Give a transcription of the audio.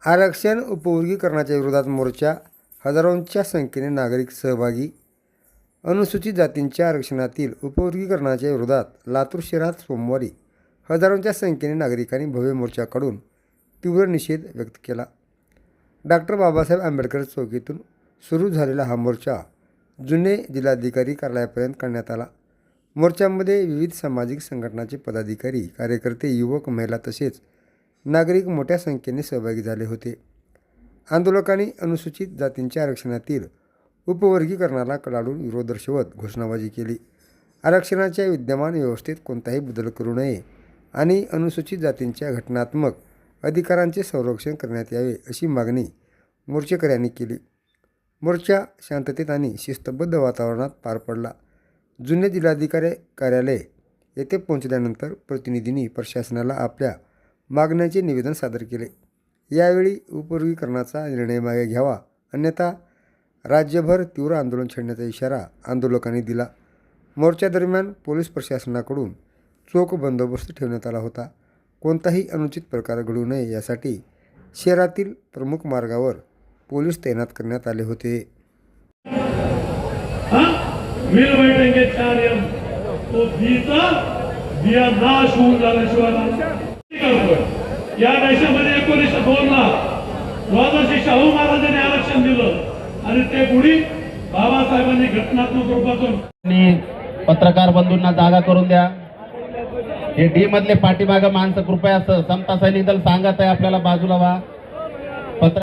आरक्षण उपवर्गीकरणाच्या विरोधात मोर्चा, हजारोंच्या संख्येने नागरिक सहभागी. अनुसूचित जातींच्या आरक्षणातील उपवर्गीकरणाच्या विरोधात लातूर शहरात सोमवारी हजारोंच्या संख्येने नागरिकांनी भव्य मोर्चा काढून तीव्र निषेध व्यक्त केला. डॉक्टर बाबासाहेब आंबेडकर चौकीतून सुरू झालेला हा मोर्चा जुने जिल्हाधिकारी कार्यालयापर्यंत काढण्यात आला. मोर्चामध्ये विविध सामाजिक संघटनांचे पदाधिकारी, कार्यकर्ते, युवक, महिला तसेच नागरिक मोठ्या संख्येने सहभागी झाले होते. आंदोलकांनी अनुसूचित जातींच्या आरक्षणातील उपवर्गीकरणाला कडाडून विरोध दर्शवत घोषणाबाजी केली. आरक्षणाच्या विद्यमान व्यवस्थेत कोणताही बदल करू नये आणि अनुसूचित जातींच्या घटनात्मक अधिकारांचे संरक्षण करण्यात यावे अशी मागणी मोर्चेकऱ्यांनी केली. मोर्चा शांततेत आणि शिस्तबद्ध वातावरणात पार पडला. जुने जिल्हाधिकारी कार्यालय येथे पोहोचल्यानंतर प्रतिनिधींनी प्रशासनाला आपल्या मागण्यांचे निवेदन सादर केले. यावेळी उपवर्गीकरणाचा निर्णय मागे घ्यावा, अन्यथा राज्यभर तीव्र आंदोलन छेडण्याचा इशारा आंदोलकांनी दिला. मोर्चादरम्यान पोलीस प्रशासनाकडून चोख बंदोबस्त ठेवण्यात आला होता. कोणताही अनुचित प्रकार घडू नये यासाठी शहरातील प्रमुख मार्गावर पोलीस तैनात करण्यात आले होते. या देशामध्ये 1902ला द्वादशी शाहू महाराजांनी आरक्षण दिलं आणि ते पुढे बाबासाहेबांनी घटनात्मक रूपातून पत्रकार बंधूंना जागा करून द्या. हे डी मधले पाठीमागे माणसं कृपया समता सैनिक दल सांगत आहे आपल्याला बाजूला व्हा.